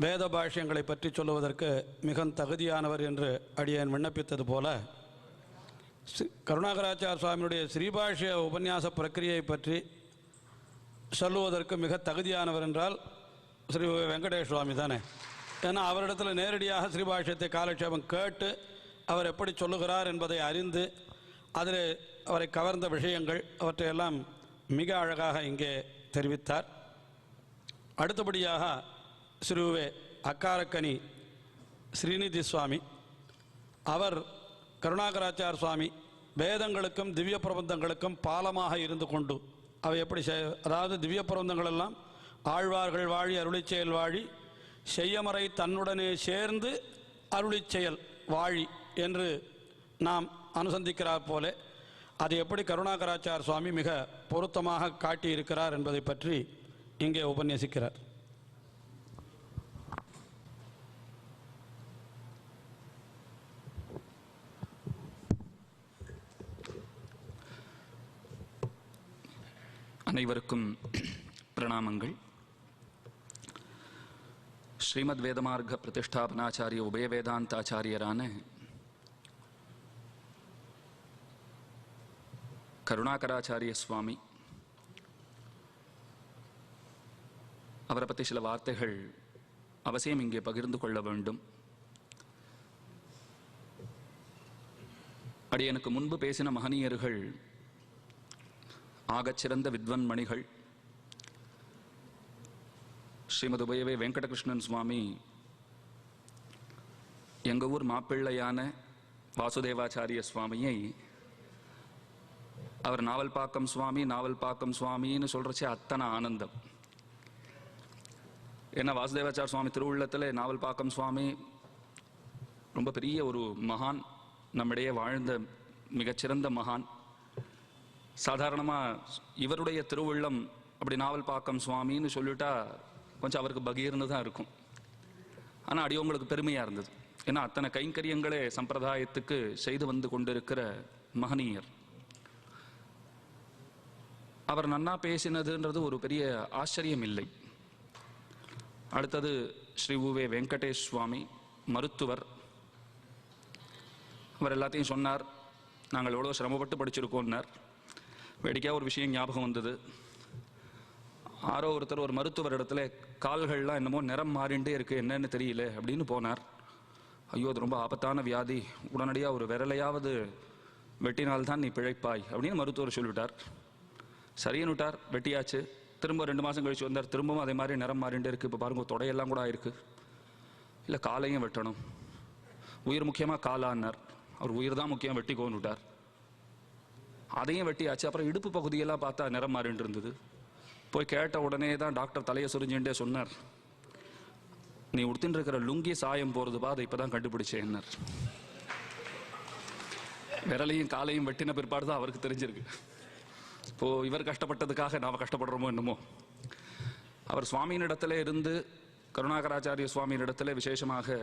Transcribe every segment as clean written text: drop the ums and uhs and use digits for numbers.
வேத பாஷ்யங்களை பற்றி சொல்லுவதற்கு மிகவும் தகுதியானவர் என்று அடியேன் விண்ணப்பித்தது போல கருணாகராச்சார சுவாமியுடைய ஸ்ரீபாஷ்ய உபன்யாச பிரக்கிரியை பற்றி சொல்லுவதற்கு மிக தகுதியானவர் என்றால் ஸ்ரீ வெங்கடேஷ் சுவாமி தானே. ஏன்னா அவரிடத்தில் நேரடியாக ஸ்ரீபாஷ்யத்தை காலக்ஷேபம் கேட்டு அவர் எப்படி சொல்லுகிறார் என்பதை அறிந்து அதில் அவரை கவர்ந்த விஷயங்கள் அவற்றையெல்லாம் மிக அழகாக இங்கே தெரிவித்தார். அடுத்தபடியாக ஸ்ரீவே அக்காரக்கனி ஸ்ரீநிதி சுவாமி, அவர் கருணாகராச்சார சுவாமி வேதங்களுக்கும் திவ்ய பிரபந்தங்களுக்கும் பாலமாக இருந்து கொண்டு அவை எப்படி அதாவது திவ்ய பிரபந்தங்கள் எல்லாம் ஆழ்வார்கள் வாழி அருளி செயல் வாழி செய்யமறை தன்னுடனே சேர்ந்து அருளி செயல் வாழி என்று நாம் அனுசந்திக்கிறார் போல அது எப்படி கருணாகராச்சார சுவாமி மிக பொருத்தமாக காட்டியிருக்கிறார் என்பதை பற்றி இங்கே உபன்யசிக்கிறார். அனைவருக்கும் பிரணாமங்கள். ஸ்ரீமத் வேதமார்க்க பிரதிஷ்டாபனாச்சாரிய உபய வேதாந்தாச்சாரியரான கருணாகராச்சாரிய சுவாமி, அவரை பற்றி சில வார்த்தைகள் அவசியம் இங்கே பகிர்ந்து கொள்ள வேண்டும். அடியனுக்கு முன்பு பேசின மகனீயர்கள் ஆகச்சிறந்த வித்வன்மணிகள். ஸ்ரீமத் உபயவே வெங்கடகிருஷ்ணன் சுவாமி எங்கள் ஊர் மாப்பிள்ளையான வாசுதேவாச்சாரிய சுவாமியை அவர் நாவல்பாக்கம் சுவாமி நாவல்பாக்கம் சுவாமின்னு சொல்கிறச்சே அத்தனை ஆனந்தம். ஏன்னா வாசுதேவாச்சார சுவாமி திருவுள்ளத்தில் நாவல்பாக்கம் சுவாமி ரொம்ப பெரிய ஒரு மகான், நம்மிடையே வாழ்ந்த மிகச்சிறந்த மகான். சாதாரணமாக இவருடைய திருவுள்ளம் அப்படி நாவல்பாக்கம் சுவாமின்னு சொல்லிட்டா கொஞ்சம் அவருக்கு பகீர்னு தான் இருக்கும். ஆனால் அடியவங்களுக்கு பெருமையாக இருந்தது. ஏன்னா அத்தனை கைங்கரியங்களே சம்பிரதாயத்துக்கு செய்து வந்து கொண்டிருக்கிற மகனீயர். அவர் நன்னா பேசினதுன்றது ஒரு பெரிய ஆச்சரியம் இல்லை. அடுத்தது ஸ்ரீ உவே வெங்கடேஷ் சுவாமி மருத்துவர். அவர் எல்லாத்தையும் சொன்னார். நாங்கள் எவ்வளோ சிரமப்பட்டு படிச்சிருக்கோன்னார். வேடிக்கையாக ஒரு விஷயம் ஞாபகம் வந்தது. ஆரோ ஒருத்தர் ஒரு மருத்துவர் இடத்துல கால்கள்லாம் என்னமோ நிறம் மாறிண்டே இருக்கு, என்னன்னு தெரியல அப்படின்னு போனார். ஐயோ அது ரொம்ப ஆபத்தான வியாதி, உடனடியாக ஒரு விரலையாவது வெட்டினால்தான் நீ பிழைப்பாய் அப்படின்னு மருத்துவர் சொல்லிவிட்டார். சரின்னு விட்டார், வெட்டியாச்சு. திரும்ப 2 மாதம் கழிச்சு வந்தார். திரும்பவும் அதே மாதிரி நிறம் மாறிண்டே இருக்குது. இப்போ பாருங்க தொடையெல்லாம் கூட ஆயிருக்கு. இல்லை காலையும் வெட்டணும், உயிர் முக்கியமாக காலான்னார். அவர் உயிர் தான் முக்கியம், வெட்டிக்கோன்னு விட்டார். அதையும் வெட்டியாச்சு. அப்புறம் இடுப்பு பகுதியெல்லாம் பார்த்தா நிறம் மாறிட்டு இருந்தது. போய் கேட்ட உடனே தான் டாக்டர் தலையை சுரிஞ்சுட்டே சொன்னார், நீ உடுத்தின்னு இருக்கிற லுங்கி சாயம் போகிறதுப்பா, அதை இப்போ தான் கண்டுபிடிச்சேன்னார். விரலையும் காலையும் வெட்டின பிற்பாடு தான் அவருக்கு தெரிஞ்சிருக்கு. இப்போது இவர் கஷ்டப்பட்டதுக்காக நாம் கஷ்டப்படுறோமோ என்னமோ. அவர் சுவாமியினிடத்துல இருந்து கருணாகராச்சாரிய சுவாமியினிடத்தில் விசேஷமாக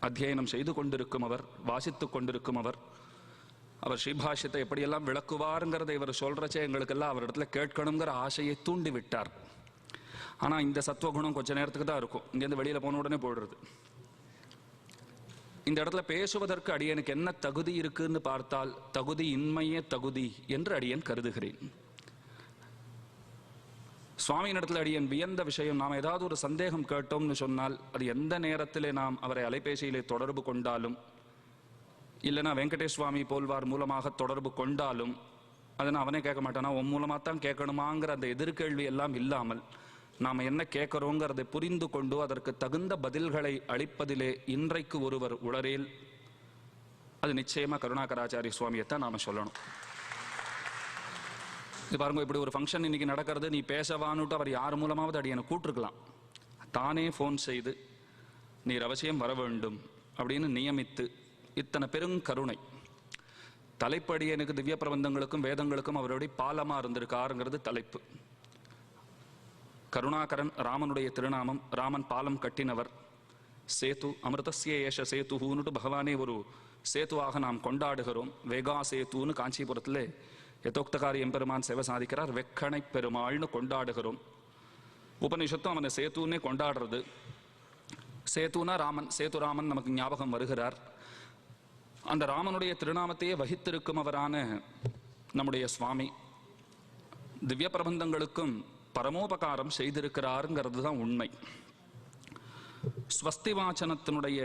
அத்தியனம் செய்து கொண்டிருக்கும் அவர், வாசித்து கொண்டிருக்கும் அவர். அவர் ஸ்ரீபாஷ்யத்தை எப்படியெல்லாம் விளக்குவாருங்கிறத இவர் சொல்கிறச்சே எங்களுக்கெல்லாம் அவரிடத்துல கேட்கணுங்கிற ஆசையை தூண்டி விட்டார். ஆனால் இந்த சத்துவகுணம் கொஞ்ச நேரத்துக்கு தான் இருக்கும், இங்கேருந்து வெளியில் போன உடனே போயிடுறது. இந்த இடத்துல பேசுவதற்கு அடியனுக்கு என்ன தகுதி இருக்குன்னு பார்த்தால் தகுதி இன்மையே தகுதி என்று அடியன் கருதுகிறேன். சுவாமியின் இடத்துல அடியன் வியந்த விஷயம், நாம் ஏதாவது ஒரு சந்தேகம் கேட்டோம்னு சொன்னால் அது எந்த நேரத்திலே நாம் அவரை அலைபேசியிலே தொடர்பு கொண்டாலும் இல்லைனா வெங்கடேஷ் சுவாமி போல்வார் மூலமாக தொடர்பு கொண்டாலும் அதை நான் அவனே கேட்க மாட்டானா, உன் மூலமாக தான் கேட்கணுமாங்கிற அந்த எதிர்கேள்வி எல்லாம் இல்லாமல் நாம் என்ன கேட்குறோங்கிறதை புரிந்து கொண்டு அதற்கு தகுந்த பதில்களை அளிப்பதிலே இன்றைக்கு ஒருவர் உளரேல் அது நிச்சயமாக கருணாகராச்சாரிய சுவாமியைத்தான் நாம் சொல்லணும். இது பாருங்க, இப்படி ஒரு ஃபங்க்ஷன் இன்னைக்கு நடக்கிறது, நீ பேசவான்னுட்டு அவர் யார் மூலமாவது அடியனை கூப்பிட்டுருக்கலாம். தானே ஃபோன் செய்து நீர் அவசியம் வர வேண்டும் அப்படின்னு நியமித்து இத்தனை பெருங்கருணை. தலைப்படி எனக்கு திவ்ய பிரபந்தங்களுக்கும் வேதங்களுக்கும் அவருடைய பாலமாக இருந்திருக்காருங்கிறது தலைப்பு. கருணாகரன் ராமனுடைய திருநாமம். ராமன் பாலம் கட்டினவர். சேது அமிர்தஸ்ய ஏஷ சேத்துன்னு பகவானே ஒரு சேத்துவாக நாம் கொண்டாடுகிறோம். வேகா சேத்துன்னு காஞ்சிபுரத்தில் யதோக்தகாரி எம்பெருமான் சேவை சாதிக்கிறார். வெக்கணை பெருமாள்னு கொண்டாடுகிறோம். உபனிஷத்தும் அவனை சேத்துன்னே கொண்டாடுறது. சேத்துனா ராமன், சேதுராமன் நமக்கு ஞாபகம் வருகிறார். அந்த ராமனுடைய திருநாமத்தையே வகித்திருக்கும் அவரான நம்முடைய சுவாமி திவ்ய பிரபந்தங்களுக்கும் பரமோபகாரம் செய்திருக்கிறாருங்கிறது தான் உண்மை. ஸ்வஸ்தி வாசனத்தினுடைய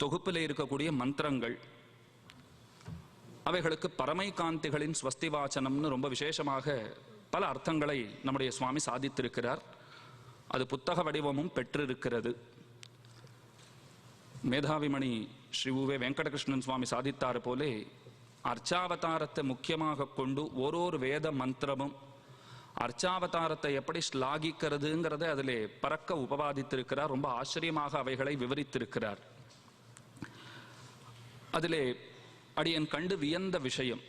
தொகுப்பில் இருக்கக்கூடிய மந்திரங்கள், அவைகளுக்கு பரமை காந்திகளின் ஸ்வஸ்தி வாசனம்னு ரொம்ப விசேஷமாக பல அர்த்தங்களை நம்முடைய சுவாமி சாதித்திருக்கிறார். அது புத்தக வடிவமும் பெற்றிருக்கிறது. மேதாவிமணி ஸ்ரீ உவே வெங்கடகிருஷ்ணன் சுவாமி சாதித்தார் போலே அர்ச்சாவதாரத்தை முக்கியமாக கொண்டு ஓரோரு வேத மந்திரமும் அர்ச்சாவதாரத்தை எப்படி ஸ்லாகிக்கிறதுங்கிறத அதிலே பறக்க உபவாதித்திருக்கிறார். ரொம்ப ஆச்சரியமாக அவைகளை விவரித்திருக்கிறார். அதிலே அடியன் கண்டு வியந்த விஷயம்,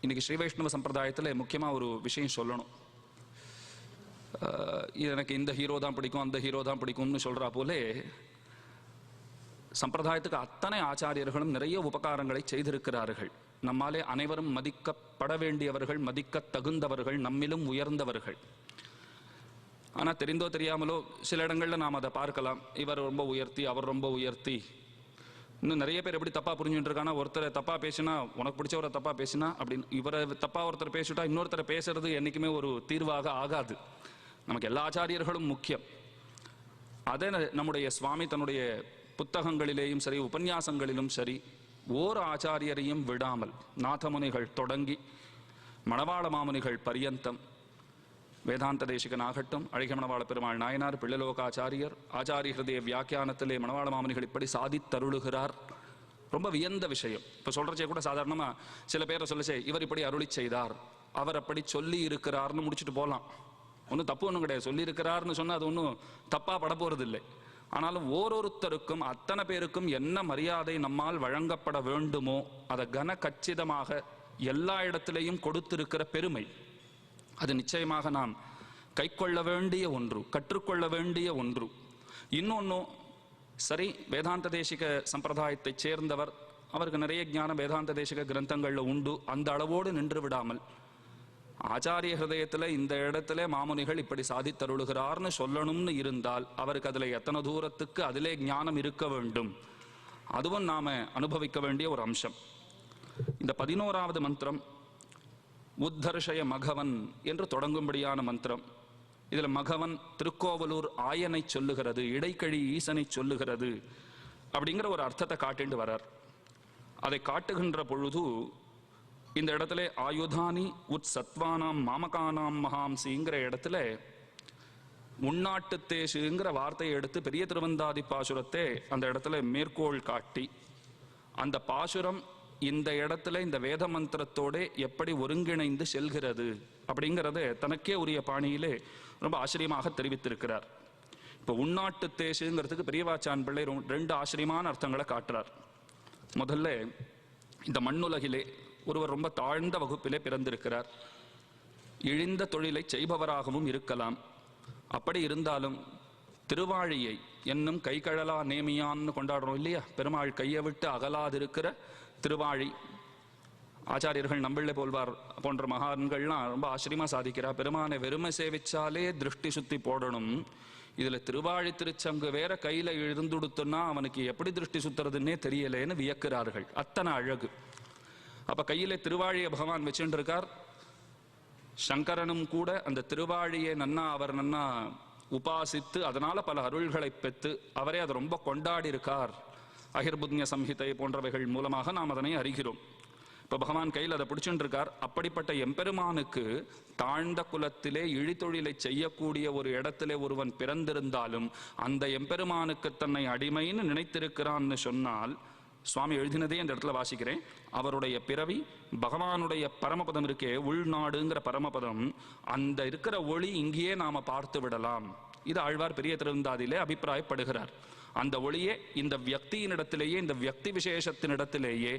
இன்னைக்கு ஸ்ரீ வைஷ்ணவ சம்பிரதாயத்தில் முக்கியமாக ஒரு விஷயம் சொல்லணும். எனக்கு இந்த ஹீரோ தான் பிடிக்கும், அந்த ஹீரோ தான் பிடிக்கும்னு சொல்றா போலே சம்பிரதாயத்துக்கு அத்தனை ஆச்சாரியர்களும் நிறைய உபகாரங்களை செய்திருக்கிறார்கள். நம்மாலே அனைவரும் மதிக்கப்பட வேண்டியவர்கள், மதிக்க தகுந்தவர்கள், நம்மிலும் உயர்ந்தவர்கள். ஆனால் தெரிந்தோ தெரியாமலோ சில இடங்களில் நாம் அதை பார்க்கலாம். இவர் ரொம்ப உயர்த்தி, அவர் ரொம்ப உயர்த்தி. இன்னும் நிறைய பேர் எப்படி தப்பாக புரிஞ்சுட்டு இருக்கானா, ஒருத்தரை தப்பாக பேசினா, உனக்கு பிடிச்சவரை தப்பாக பேசினா அப்படின்னு, இவரை தப்பாக ஒருத்தர் பேசிவிட்டா இன்னொருத்தரை பேசுறது என்றைக்குமே ஒரு தீர்வாக ஆகாது. நமக்கு எல்லா ஆச்சாரியர்களும் முக்கியம். அதை நம்முடைய சுவாமி தன்னுடைய புத்தகங்களிலேயும் சரி, உபன்யாசங்களிலும் சரி, ஓர் ஆச்சாரியரையும் விடாமல் நாதமுனிகள் தொடங்கி மணவாள மாமுனிகள் பரியந்தம், வேதாந்த தேசிகனாகட்டும், அழகிய மணவாள பெருமாள் நாயனார், பிள்ளலோகாச்சாரியர், ஆச்சாரிய ஹிருதய வியாக்கியானத்திலே மணவாள மாமுனிகள் இப்படி சாதித்தருளுகிறார். ரொம்ப வியந்த விஷயம். இப்போ சொல்றச்சே கூட சாதாரணமாக சில பேரை சொல்லச்சே இவர் இப்படி அருளி செய்தார், அவர் அப்படி சொல்லி இருக்கிறார்னு முடிச்சுட்டு போகலாம். ஒன்றும் தப்பு ஒன்றும் கிடையாது. சொல்லி இருக்கிறார்னு சொன்னால் அது ஒன்றும் தப்பாக பட போகிறது இல்லை. ஆனாலும் ஓரொருத்தருக்கும் அத்தனை பேருக்கும் என்ன மரியாதை நம்மால் வழங்கப்பட வேண்டுமோ அதை கன கச்சிதமாக எல்லா இடத்திலையும் கொடுத்திருக்கிற பெருமை, அது நிச்சயமாக நாம் கைக்கொள்ள வேண்டிய ஒன்று, கற்றுக்கொள்ள வேண்டிய ஒன்று. இன்னொன்னும் சரி, வேதாந்த தேசிக சம்பிரதாயத்தை சேர்ந்தவர், அவருக்கு நிறைய ஞானம் வேதாந்த தேசிக கிரந்தங்களில் உண்டு. அந்த அளவோடு நின்று விடாமல் ஆச்சாரிய ஹிருதயத்தில் இந்த இடத்துல மாமுனிகள் இப்படி சாதித்தருளுகிறார்னு சொல்லணும்னு இருந்தால் அவருக்கு அதில் எத்தனை தூரத்துக்கு அதிலே ஞானம் இருக்க வேண்டும், அதுவும் நாம அனுபவிக்க வேண்டிய ஒரு அம்சம். இந்த 11வது மந்திரம் உத்தர்ஷய மகவன் என்று தொடங்கும்படியான மந்திரம். இதில் மகவன் திருக்கோவலூர் ஆயனை சொல்லுகிறது, இடைக்கழி ஈசனை சொல்லுகிறது அப்படிங்கிற ஒரு அர்த்தத்தை காட்டிட்டு வரார். அதை காட்டுகின்ற பொழுது இந்த இடத்துல ஆயுதானி உத் சத்வானாம் மாமகானாம் மகாம்சிங்கிற இடத்துல உள்நாட்டு தேசுங்கிற வார்த்தையை எடுத்து பெரிய திருவந்தாதி பாசுரத்தை அந்த இடத்துல மேற்கோள் காட்டி, அந்த பாசுரம் இந்த இடத்துல இந்த வேத மந்திரத்தோட எப்படி ஒருங்கிணைந்து செல்கிறது அப்படிங்கிறத தனக்கே உரிய பாணியிலே ரொம்ப ஆச்சரியமாக தெரிவித்திருக்கிறார். இப்போ உள்நாட்டு தேசுங்கிறதுக்கு பெரியவாச்சான் பிள்ளை 2 ஆச்சரியமான அர்த்தங்களை காட்டுறார். முதல்ல, இந்த மண்ணுலகிலே ஒருவர் ரொம்ப தாழ்ந்த வகுப்பிலே பிறந்திருக்கிறார், இழிந்த தொழிலை செய்பவராகவும் இருக்கலாம். அப்படி இருந்தாலும் திருவாழியை என்னும் கைகழலா நேமியான்னு கொண்டாடுறோம் இல்லையா, பெருமாள் கையை விட்டு அகலாதிருக்கிற திருவாழி. ஆச்சாரியர்கள் நம்பிள்ளை போல்வார் போன்ற மகான்கள்லாம் ரொம்ப ஆச்சரியமா சாதிக்கிறார். பெருமானை வெறுமை சேவிச்சாலே திருஷ்டி சுத்தி போடணும், இதுல திருவாழி திருச்சங்கு வேற கையில எழுந்துடுத்துன்னா அவனுக்கு எப்படி திருஷ்டி சுத்துறதுன்னே தெரியலேன்னு வியக்கிறார்கள். அத்தனை அழகு. அப்ப கையில திருவாழியை பகவான் வச்சுட்டு இருக்கார். சங்கரனும் கூட அந்த திருவாழியை அவர் நன்னா உபாசித்து அதனால பல அருள்களை பெற்று அவரே அதை ரொம்ப கொண்டாடி இருக்கார். அகிர்புத்ய சம்ஹிதை போன்றவைகள் மூலமாக நாம் அதனை அறிகிறோம். இப்ப பகவான் கையில் அதை பிடிச்சுட்டு இருக்கார். அப்படிப்பட்ட எம்பெருமானுக்கு தாழ்ந்த குலத்திலே இழித்தொழிலை செய்யக்கூடிய ஒரு இடத்திலே ஒருவன் பிறந்திருந்தாலும் அந்த எம்பெருமானுக்கு தன்னை அடிமைன்னு நினைத்திருக்கிறான்னு சொன்னால், சுவாமி எழுதினதே இந்த இடத்துல வாசிக்கிறேன். அவருடைய பிறவி பகவானுடைய பரமபதம் இருக்கே, உள்நாடுங்கிற பரமபதம், அந்த இருக்கிற ஒளி இங்கேயே நாம பார்த்து விடலாம். இது ஆழ்வார் பெரிய திருவந்தாதியிலே அபிப்பிராயப்படுகிறார். அந்த ஒளியே இந்த வியக்தியினிடத்திலேயே, இந்த வியக்தி விசேஷத்தினிடத்திலேயே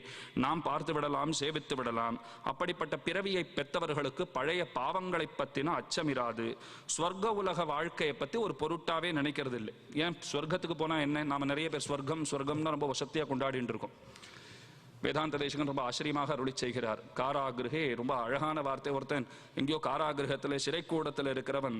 நாம் பார்த்து விடலாம், சேவித்து விடலாம். அப்படிப்பட்ட பிறவியை பெற்றவர்களுக்கு பழைய பாவங்களை பற்றின அச்சமிராது. ஸ்வர்க்க உலக வாழ்க்கையை பற்றி ஒரு பொருட்டாவே நினைக்கிறது இல்லை. ஏன், ஸ்வர்க்கத்துக்கு போனால் என்ன, நாம் நிறைய பேர் ஸ்வர்க்கம் ஸ்வர்க்கம்னா ரொம்ப வசதியாக கொண்டாடிட்டு இருக்கோம். வேதாந்த தேசிகன் ரொம்ப ஆச்சரியமாக அருளி செய்கிறார். காராகிருஹே, ரொம்ப அழகான வார்த்தை. ஒருத்தன் எங்கேயோ காராகிரகத்தில் சிறைக்கூடத்தில் இருக்கிறவன்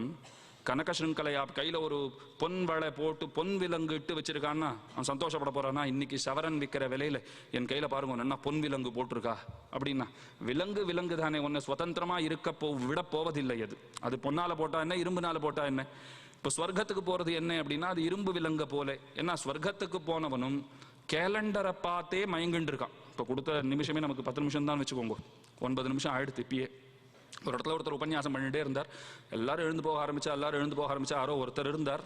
கனக சிருங்கலையா கையில ஒரு பொன் வளை போட்டு பொன் விலங்கு இட்டு வச்சிருக்கான்னா அவன் சந்தோஷப்பட போறான்னா, இன்னைக்கு சவரன் விற்கிற விலையில என் கையில பாருங்க என்ன பொன் விலங்கு போட்டிருக்கா அப்படின்னா, விலங்கு தானே, ஒன்னு சுதந்திரமா இருக்க விட போவதில்லை. அது பொன்னால போட்டா என்ன, இரும்புனால போட்டா என்ன. இப்ப ஸ்வர்க்கத்துக்கு போறது என்ன அப்படின்னா, அது இரும்பு விலங்க போல. ஏன்னா ஸ்வர்க்கத்துக்கு போனவனும் கேலண்டரை பார்த்தே மயங்கிட்டு இருக்கான். இப்ப கொடுத்த நிமிஷமே நமக்கு 10 நிமிஷம் தான் வச்சுக்கோங்க, 9 நிமிஷம் ஆயிடுத்து. இப்பயே ஒரு இடத்துல ஒருத்தர் உபன்யாசம் பண்ணிட்டே இருந்தார். எல்லாரும் எழுந்து போக ஆரம்பிச்சா யாரோ ஒருத்தர் இருந்தார்.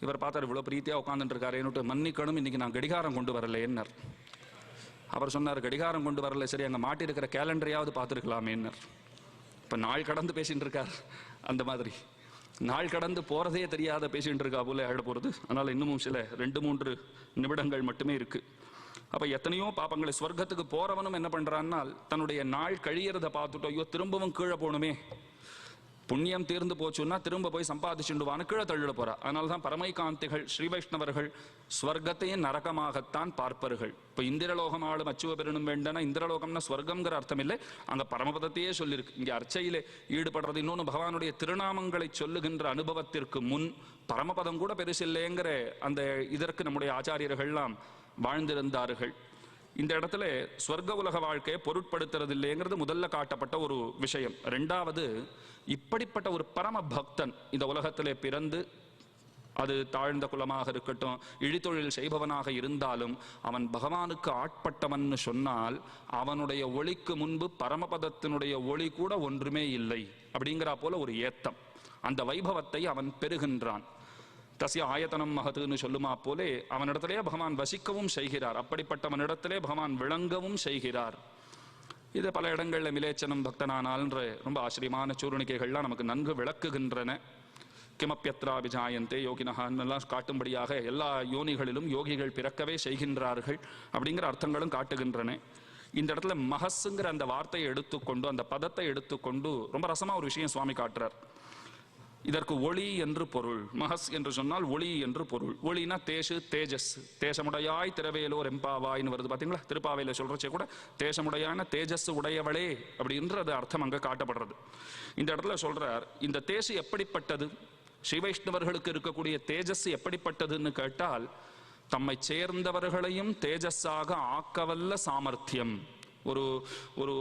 இவர் பார்த்தார், இவ்வளவு பிரீத்தியா உட்காந்துட்டு இருக்காருன்னுட்டு, மன்னிக்கணும் இன்னைக்கு நான் கடிகாரம் கொண்டு வரலைன்னார். அவர் சொன்னார், கடிகாரம் கொண்டு வரல, சரி அங்க மாட்டி இருக்கிற கேலண்டரையாவது பார்த்துருக்கலாமேன்னார். இப்ப நாள் கடந்து பேசிட்டு இருக்கார். அந்த மாதிரி நாள் கடந்து போறதே தெரியாத பேசிட்டு இருக்கா போல ஆயிட போறது. அதனால இன்னமும் சில 2-3 நிமிடங்கள் மட்டுமே இருக்கு. அப்ப எத்தனையோ பாப்பங்களை ஸ்வர்க்கத்துக்கு போறவனும் என்ன பண்றான்னா, தன்னுடைய நாள் கழியறத பார்த்துட்டோ, ஐயோ திரும்பவும் கீழே போகணுமே, புண்ணியம் தீர்ந்து போச்சுன்னா திரும்ப போய் சம்பாதிச்சுடுவான்னு கீழே தள்ளிட போறா. அதனாலதான் பரமைகாந்திகள் ஸ்ரீ வைஷ்ணவர்கள் ஸ்வர்க்கத்தையும் நரகமாகத்தான் பார்ப்பார்கள். இப்ப இந்திரலோகம் ஆளும் அச்சுவ பெறணும் வேண்டனா, இந்திரலோகம்னா ஸ்வர்க்கம்ங்கிற அர்த்தம் இல்லை, அங்க பரமபதத்தையே சொல்லியிருக்கு. இங்க அர்ச்சையிலே ஈடுபடுறது, இன்னொன்னு பகவானுடைய திருநாமங்களை சொல்லுகின்ற அனுபவத்திற்கு முன் பரமபதம் கூட பெருசில்லைங்கிற அந்த இதற்கு நம்முடைய ஆச்சாரியர்கள்லாம் வாழ்ந்திருந்தார்கள். இந்த இடத்துல ஸ்வர்க்க உலக வாழ்க்கையை பொருட்படுத்துறது இல்லைங்கிறது முதல்ல காட்டப்பட்ட ஒரு விஷயம். ரெண்டாவது, இப்படிப்பட்ட ஒரு பரம பக்தன் இந்த உலகத்திலே பிறந்து, அது தாழ்ந்த குலமாக இருக்கட்டும், இழித்தொழில் செய்பவனாக இருந்தாலும் அவன் பகவானுக்கு ஆட்பட்டவன் சொன்னால் அவனுடைய ஒளிக்கு முன்பு பரமபதத்தினுடைய ஒளி கூட ஒன்றுமே இல்லை அப்படிங்கிறா போல ஒரு ஏத்தம், அந்த வைபவத்தை அவன் பெறுகின்றான். தஸ்ய ஆயத்தனம் மகத்துன்னு சொல்லுமா போலே அவனிடத்திலே பகவான் வசிக்கவும் செய்கிறார். அப்படிப்பட்டவனிடத்திலே பகவான் விளங்கவும் செய்கிறார். இது பல இடங்கள்ல மிலேச்சனம் பக்தனானால்ன்ற ரொம்ப ஆச்சரியமான சூர்ணிக்கைகள்லாம் நமக்கு நன்கு விளக்குகின்றன. கிமப்பியத்ராபிஜாயந்தே யோகினஹான்னெல்லாம் காட்டும்படியாக எல்லா யோனிகளிலும் யோகிகள் பிறக்கவே செய்கின்றார்கள் அப்படிங்கிற அர்த்தங்களும் காட்டுகின்றன. இந்த இடத்துல மகஸுங்கிற அந்த வார்த்தையை எடுத்துக்கொண்டு, அந்த பதத்தை எடுத்துக்கொண்டு ரொம்ப ரசமா ஒரு விஷயம் சுவாமி காட்டுறார். இதற்கு ஒளி என்று பொருள். மகஸ் என்று சொன்னால் ஒளி என்று பொருள். ஒளினா தேசு, தேஜஸ். தேசமுடையாய் திரவேலோர் எம்பாவாய்னு வருது பாத்தீங்களா, திருப்பாவையில சொல்றச்சே கூட தேசமுடையான தேஜஸ் உடையவளே அப்படின்றது அர்த்தம் அங்க காட்டப்படுறது. இந்த இடத்துல சொல்றார், இந்த தேசு எப்படிப்பட்டது, ஸ்ரீ வைஷ்ணவர்களுக்கு இருக்கக்கூடிய தேஜஸ் எப்படிப்பட்டதுன்னு கேட்டால், தம்மை சேர்ந்தவர்களையும் தேஜஸாக ஆக்கவல்ல சாமர்த்தியம். ஒரு ஒரு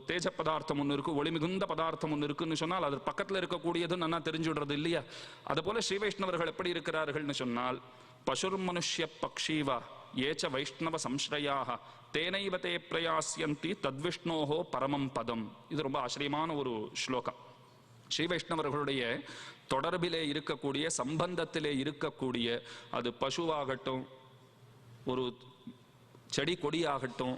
தேஜ பதார்த்தம் ஒன்று இருக்கு, ஒளி மிகுந்த பதார்த்தம் ஒன்று இருக்குன்னு சொன்னால் அது பக்கத்தில் இருக்கக்கூடியது நல்லா தெரிஞ்சு விடுறது இல்லையா. அது போல ஸ்ரீ வைஷ்ணவர்கள் எப்படி இருக்கிறார்கள்னு சொன்னால், பசுர் மனுஷ்ய பக்ஷீவா ஏச்ச வைஷ்ணவ சம்ஸ்ரயாக தேனைவதே பிரயாசியந்தி தத்விஷ்ணோஹோ பரமம் பதம். இது ரொம்ப ஆச்சரியமான ஒரு ஸ்லோகம். ஸ்ரீ வைஷ்ணவர்களுடைய தொடர்பிலே இருக்கக்கூடிய, சம்பந்தத்திலே இருக்கக்கூடிய, அது பசுவாகட்டும், ஒரு செடி கொடியாகட்டும்,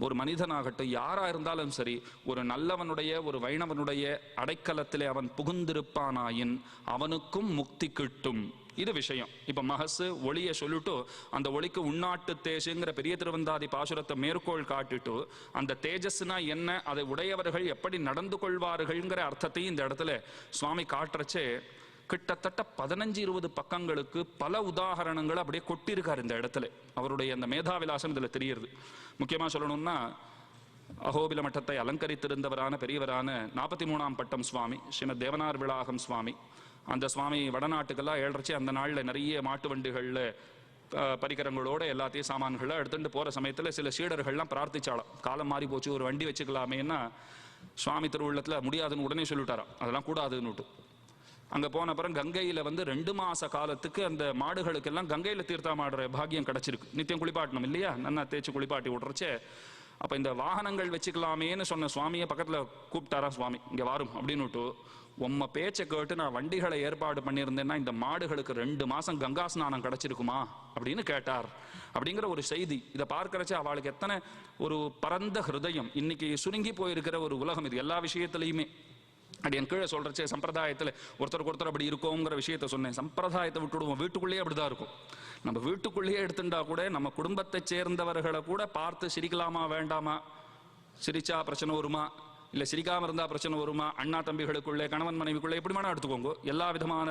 ஒரு மனிதனாகட்டும், யாரா இருந்தாலும் சரி, ஒரு நல்லவனுடைய ஒரு வைணவனுடைய அடைக்கலத்திலே அவன் புகுந்திருப்பானாயின் அவனுக்கும் முக்தி கிட்டும். இது விஷயம். இப்ப மகசு ஒளியை சொல்லிட்டு அந்த ஒளிக்கு உள்நாட்டு தேஜுங்கிற பெரிய திருவந்தாதி பாசுரத்தை மேற்கோள் காட்டிட்டு, அந்த தேஜஸ்னா என்ன, அதை உடையவர்கள் எப்படி நடந்து கொள்வார்கள்ங்கிற அர்த்தத்தையும் இந்த இடத்துல சுவாமி காட்டுறச்சே கிட்டத்தட்ட 15-20 பக்கங்களுக்கு பல உதாரணங்கள் அப்படியே கொட்டியிருக்காரு இந்த இடத்துல. அவருடைய அந்த மேதாவிலாசம் இதுல தெரியுது. முக்கியமா சொல்லணும்னா, அகோபில மட்டத்தை அலங்கரித்திருந்தவரான பெரியவரான 43ஆம் பட்டம் சுவாமி ஸ்ரீமத் தேவனார் விளாகம் சுவாமி, அந்த சுவாமி வடநாட்டுக்கெல்லாம் ஏழரைச்சி அந்த நாளில் நிறைய மாட்டு வண்டிகளில் பரிகரங்களோட எல்லாத்தையும் சாமான்களை எடுத்துட்டு போற சமயத்தில் சில சீடர்கள்லாம் பிரார்த்திச்சாலாம், காலம் மாறி போச்சு ஒரு வண்டி வச்சுக்கலாமேன்னா சுவாமி திருவுள்ளத்துல முடியாதுன்னு உடனே சொல்லிட்டாராம், அதெல்லாம் கூடாதுன்னுட்டு. அங்க போன அப்புறம் கங்கையில 2 மாச காலத்துக்கு அந்த மாடுகளுக்கெல்லாம் கங்கையில தீர்த்தமாடுற பாக்கியம் கிடைச்சிருக்கு. நித்தியம் குளிப்பாட்டணும் இல்லையா, நன்னா தேய்ச்சி குளிப்பாட்டி விட்டுறச்சே. அப்ப இந்த வாகனங்கள் வச்சுக்கலாமேன்னு சொன்ன சுவாமியை பக்கத்துல கூப்பிட்டாரா சுவாமி, இங்க வரும் அப்படின்னுட்டு, உம்ம பேச்சை கேட்டு நான் வண்டிகளை ஏற்பாடு பண்ணியிருந்தேன்னா இந்த மாடுகளுக்கு 2 மாசம் கங்கா ஸ்நானம் கிடைச்சிருக்குமா அப்படின்னு கேட்டார் அப்படிங்கிற ஒரு செய்தி. இதை பார்க்கறச்சே அவளுக்கு எத்தனை ஒரு பரந்த ஹிருதயம். இன்னைக்கு சுருங்கி போயிருக்கிற ஒரு உலகம் இது எல்லா விஷயத்திலையுமே. அப்படி என் கீழே சொல்றச்சே சம்பிரதாயத்தில் ஒருத்தருக்கு ஒருத்தர் அப்படி இருக்கோங்கிற விஷயத்த சொன்னேன். சம்பிரதாயத்தை விட்டுடுவோம், வீட்டுக்குள்ளேயே அப்படிதான் இருக்கும். நம்ம வீட்டுக்குள்ளேயே எடுத்துட்டா கூட நம்ம குடும்பத்தை சேர்ந்தவர்களை கூட பார்த்து சிரிக்கலாமா வேண்டாமா, சிரிச்சா பிரச்சனை வருமா, இல்லை சிரிக்காமல் இருந்தால் பிரச்சனை வருமா, அண்ணா தம்பிகளுக்குள்ளே கணவன் மனைவிக்குள்ளே எப்படி வேணா எடுத்துக்கோங்க. எல்லா விதமான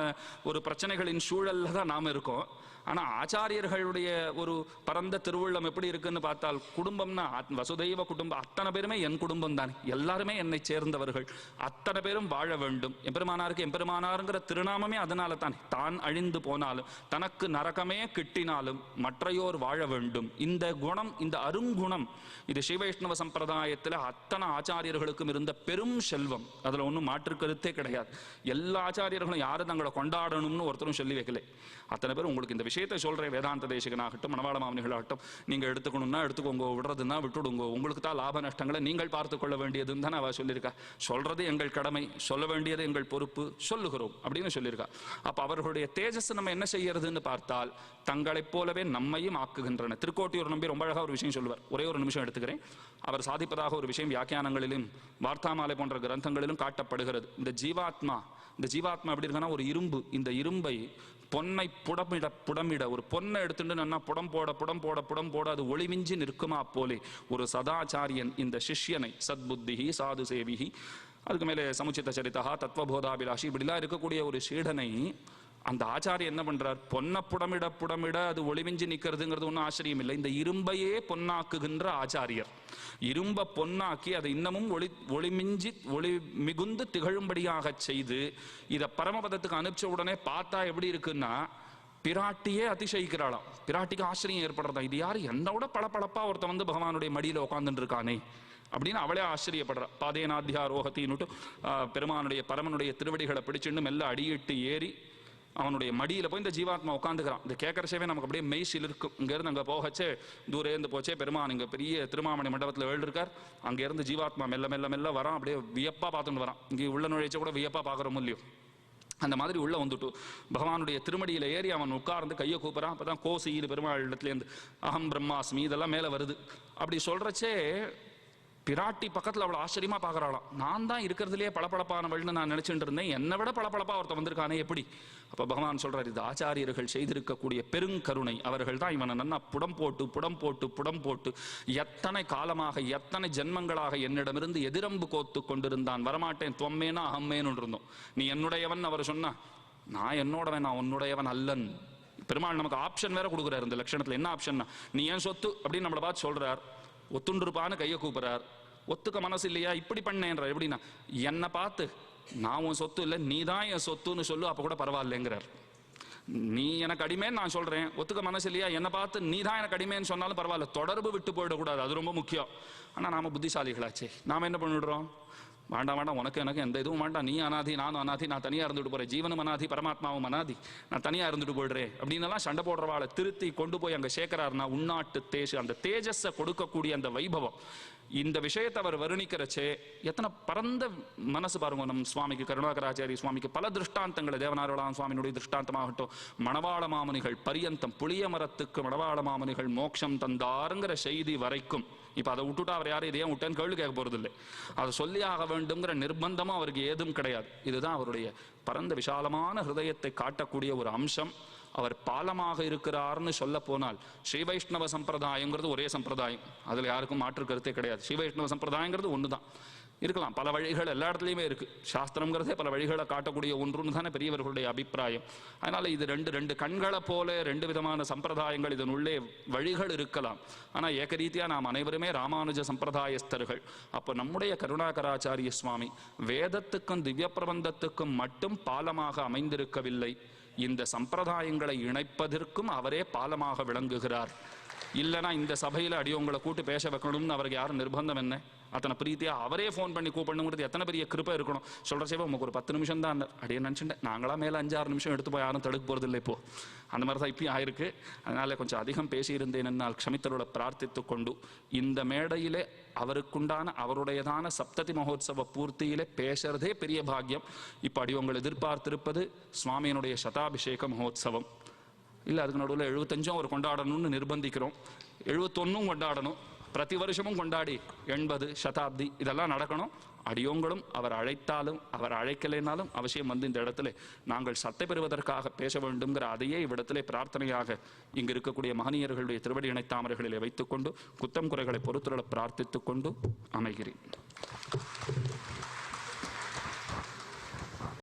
ஒரு பிரச்சனைகளின் சூழல்ல தான் நாம் இருக்கோம். ஆனால் ஆச்சாரியர்களுடைய ஒரு பரந்த திருவுள்ளம் எப்படி இருக்குன்னு பார்த்தால், குடும்பம்னா வசுதைவ குடும்பம், அத்தனை பேருமே என் குடும்பம் தான், எல்லாருமே என்னை சேர்ந்தவர்கள், அத்தனை பேரும் வாழ வேண்டும். எம்பெருமானாருக்கு எம்பெருமானாருங்கிற திருநாமமே அதனால தான். தான் அழிந்து போனாலும் தனக்கு நரகமே கிட்டினாலும் மற்றையோர் வாழ வேண்டும். இந்த குணம், இந்த அருங்குணம், இது ஸ்ரீ வைஷ்ணவ சம்பிரதாயத்தில் அத்தனை ஆச்சாரியர்களுக்கும் இருந்த பெரும் செல்வம். அதில் ஒன்றும் மாற்று கருத்தே கிடையாது. எல்லா ஆச்சாரியர்களும் யாரும் தங்களை கொண்டாடணும்னு ஒருத்தரும் சொல்லி வைக்கல. அத்தனை பேர் உங்களுக்கு இந்த விஷயத்தை சொல்கிறேன், வேதாந்த தேசிகனாகட்டும் மணவாள மாமனிகளாகட்டும், நீங்கள் எடுத்துக்கணும்னா எடுத்துக்கோங்க, விடுறதுன்னா விட்டுடுங்க, உங்களுக்கு தான் லாப நஷ்டங்களை நீங்கள் பார்த்து கொள்ள வேண்டியதுன்னு தானே அவள் சொல்லியிருக்கா. சொல்றது எங்கள் கடமை, சொல்ல வேண்டியது எங்கள் பொறுப்பு, சொல்லுகிறோம் அப்படின்னு சொல்லியிருக்கா. அப்போ அவர்களுடைய தேஜஸ் நம்ம என்ன செய்யறதுன்னு பார்த்தால், தங்களைப் போலவே நம்மையும் ஆக்குகின்றன. திருக்கோட்டியூர் நம்பி ரொம்ப அழகாக ஒரு விஷயம் சொல்லுவார். ஒரே ஒரு நிமிஷம் எடுத்துக்கிறேன். அவர் சாதிப்பதாக ஒரு விஷயம் வியாக்கியானங்களிலும் வார்த்தாமாலை போன்ற கிரந்தங்களிலும் காட்டப்படுகிறது. இந்த ஜீவாத்மா எப்படி இருக்குன்னா ஒரு இரும்பு. இந்த இரும்பை பொன்னை புடமிட ஒரு பொன்னை எடுத்துட்டு நல்லா புடம் போட அது ஒளிமிஞ்சி நிற்குமா போலே ஒரு சதாச்சாரியன் இந்த சிஷ்யனை, சத்புத்திஹி சாது சேவிஹி, அதுக்கு மேலே சமுச்சித சரிதா தத்வபோதாபிலாஷி, இப்படிலாம் இருக்கக்கூடிய ஒரு சீடனை அந்த ஆச்சாரியன் என்ன பண்றார், பொன்னை புடமிட அது ஒளிமிஞ்சி நிற்கிறதுங்கிறது ஒன்றும் ஆச்சரியம் இல்லை. இந்த இரும்பையே பொன்னாக்குகின்ற ஆச்சாரியர், இரும்ப பொன்னாக்கி அதை இன்னமும் ஒளி மிகுந்து திகழும்படியாக செய்து இதை பரமபதத்துக்கு அனுப்பிச்ச உடனே பார்த்தா எப்படி இருக்குன்னா, பிராட்டியே அதிசயிக்கிறாளாம். பிராட்டிக்கு ஆச்சரியம் ஏற்படுறதா, இது யாரு என்னோட பளபளப்பா ஒருத்த வந்து பகவானுடைய மடியில உட்காந்துட்டு இருக்கானே அப்படின்னு அவளே ஆச்சரியப்படுறா. பாதேனாத்தியாரோகத்தின்னுட்டு பெருமானுடைய பரமனுடைய திருவடிகளை பிடிச்சுன்னு மெல்ல அடியிட்டு ஏறி அவனுடைய மடியில போய் இந்த ஜீவாத்மா உட்காந்துக்கிறான். இந்த கேட்கறச்சவே நமக்கு அப்படியே மெய்சில் இருக்கும். இங்கேருந்து அங்கே போகச்சே, தூரேந்து போச்சே, பெருமான் இங்கே பெரிய திருமாமணி மண்டபத்தில் எழுதிருக்கார். அங்கேருந்து ஜீவாத்மா மெல்ல வரான். அப்படியே வியப்பா பார்த்துட்டு வரான். இங்கே உள்ள நுழைச்ச கூட வியப்பா பார்க்குறோம் இல்லையோ, அந்த மாதிரி உள்ள வந்துட்டு பகவானுடைய திருமடியில ஏறி அவன் உட்கார்ந்து கையை கூப்பிட்றான். அப்பதான் கோசியில் பெருமாள் இடத்துலேருந்து அகம் பிரம்மாஸ்மி இதெல்லாம் மேலே வருது. அப்படி சொல்றச்சே பிராட்டி பக்கத்தில் அவ்வளோ ஆச்சரியமா பார்க்குறாளாம். நான் தான் இருக்கிறதுலேயே பளபளப்பானவள்னு நான் நினைச்சுட்டு இருந்தேன், என்னை விட பளபளப்பா ஒருத்த வந்திருக்கானே எப்படி. அப்போ பகவான் சொல்றாரு, இது ஆச்சாரியர்கள் செய்திருக்கக்கூடிய பெருங்கருணை. அவர்கள் தான் இவனை நன்னா புடம் போட்டு எத்தனை காலமாக எத்தனை ஜென்மங்களாக என்னிடமிருந்து எதிரம்பு கோத்து கொண்டிருந்தான். வரமாட்டேன், தொம்மேனா அகம்மேன்னு இருந்தோம். நீ என்னுடையவன் அவர் சொன்னா, நான் என்னோடவன், நான் உன்னுடையவன் அல்லன். பெருமாள் நமக்கு ஆப்ஷன் வேற கொடுக்குறாரு இந்த லட்சணத்துல. என்ன ஆப்ஷன்னா, நீ ஏன் சொத்து அப்படின்னு நம்மளை பார்த்து சொல்றார். ஒத்துண்டிருப்பான்னு கையை கூப்பிடுறார். ஒத்துக்க மனசு இல்லையா, இப்படி பண்ணேன்ற. எப்படின்னா, என்னை பார்த்து நான் உன் சொத்து இல்லை, நீ தான் என் சொத்துன்னு சொல்லு, அப்போ கூட பரவாயில்லைங்கிறார். நீ எனக்கு அடிமேன்னு நான் சொல்றேன், ஒத்துக்க மனசு இல்லையா, என்னை பார்த்து நீ தான் எனக்கு அடிமேன்னு சொன்னாலும் பரவாயில்ல, தொடர்பு விட்டு போயிடக்கூடாது, அது ரொம்ப முக்கியம். ஆனால் நாம புத்திசாலிகளாச்சே, நாம என்ன பண்ணிடுறோம், வேண்டாம் உனக்கு எனக்கு எந்த இதுவும் வேண்டாம், நீ அனாதி நானும் அனாதி, நான் தனியாக இருந்துட்டு போறேன், ஜீவனும் அனாதி பரமாத்மாவும் அனாதி, நான் தனியாக இருந்துட்டு போயிடுறேன் அப்படின்னலாம் சண்டை போடுறவாளை திருத்தி கொண்டு போய் அங்கே சேர்க்கிறாருன்னா உள்நாட்டு அந்த தேஜஸை கொடுக்கக்கூடிய அந்த வைபவம். இந்த விஷயத்தை அவர் வருணிக்கிறச்சே எத்தனை பரந்த மனசு பாருங்க. நம் சுவாமிக்கு, கருணாகராச்சாரி சுவாமிக்கு பல திருஷ்டாந்தங்களை, தேவநாராயண சுவாமியினுடைய திருஷ்டாந்தமாகட்டும், மணவாள மாமுனிகள் பரியந்தம், புளிய மரத்துக்கு மணவாள மாமுனிகள் மோட்சம் தந்தாருங்கிற செய்தி வரைக்கும். இப்போ அதை விட்டுட்டா அவர் யாரும் இதையும் விட்டேன்னு கேள்வி கேட்க போறது இல்லை. அதை சொல்லி ஆக வேண்டும்ங்கிற நிர்பந்தமும் அவருக்கு ஏதும் கிடையாது. இதுதான் அவருடைய பரந்த விஷாலமான ஹிருதயத்தை காட்டக்கூடிய ஒரு அம்சம். அவர் பாலமாக இருக்கிறார்னு சொல்ல போனால், ஸ்ரீ வைஷ்ணவ சம்பிரதாயங்கிறது ஒரே சம்பிரதாயம், அதில் யாருக்கும் மாற்று கருத்தே கிடையாது. ஸ்ரீ வைஷ்ணவ சம்பிரதாயங்கிறது ஒன்று தான். இருக்கலாம், பல வழிகள் எல்லா இடத்துலையுமே இருக்கு. சாஸ்திரங்கிறதே பல வழிகளை காட்டக்கூடிய ஒன்றுன்னு தானே பெரியவர்களுடைய அபிப்பிராயம். அதனால இது ரெண்டு கண்களை போல ரெண்டு விதமான சம்பிரதாயங்கள், இதனுள்ளே வழிகள் இருக்கலாம். ஆனால் ஏகரீதியாக நாம் அனைவருமே ராமானுஜ சம்பிரதாயஸ்தர்கள். அப்போ நம்முடைய கருணாகராச்சாரிய சுவாமி வேதத்துக்கும் திவ்ய பிரபந்தத்துக்கும் மட்டும் பாலமாக அமைந்திருக்கவில்லை, இந்த சம்பிரதாயங்களை இணைப்பதற்கும் அவரே பாலமாக விளங்குகிறார். இல்லைனா இந்த சபையில் அடியவங்களை கூட்டு பேச வைக்கணும்னு அவருக்கு யாரும் நிர்பந்தம் என்ன? அத்தனை பிரீத்தியா அவரே ஃபோன் பண்ணி கூப்பிடணுங்கிறது எத்தனை பெரிய கிருப்பை இருக்கணும். சொல்கிற சேவை உங்களுக்கு ஒரு 10 நிமிஷம் தான் அப்படியே நினச்சிட்டேன். நாங்களாம் மேலே 5-6 நிமிஷம் எடுத்து போய் யாரும் தடுக்க போகிறது இல்லை. இப்போது அந்த மாதிரி தான் இப்பயும் ஆயிருக்கு. அதனால் கொஞ்சம் அதிகம் பேசியிருந்தேன் என்னால் க்ஷமித்தரோட பிரார்த்தித்து கொண்டு, இந்த மேடையிலே அவருக்குண்டான அவருடையதான சப்ததி மகோத்சவ பூர்த்தியிலே பேசுறதே பெரிய பாக்கியம். இப்போ அடியவங்கள் எதிர்பார்த்திருப்பது சுவாமியினுடைய சதாபிஷேக மகோத்சவம். இல்லை, அதுக்கு நடுவில் 75 ஒரு கொண்டாடணும்னு நிர்பந்திக்கிறோம், 71 கொண்டாடணும், பிரதி வருஷமும் கொண்டாடி 80 சதாப்தி இதெல்லாம் நடக்கணும். அடியோங்களும் அவர் அழைத்தாலும் அவர் அழைக்கலைனாலும் அவசியம் வந்து இந்த இடத்துல நாங்கள் சத்தை பெறுவதற்காக பேச வேண்டும்ங்கிற அதையே இவ்விடத்திலே பிரார்த்தனையாக இங்கு இருக்கக்கூடிய மகனீயர்களுடைய திருவடி இணைத்தாமர்களிலே வைத்துக்கொண்டு குத்தம் குறைகளை பொறுத்துள்ள பிரார்த்தித்துக் கொண்டு அமைகிறேன்.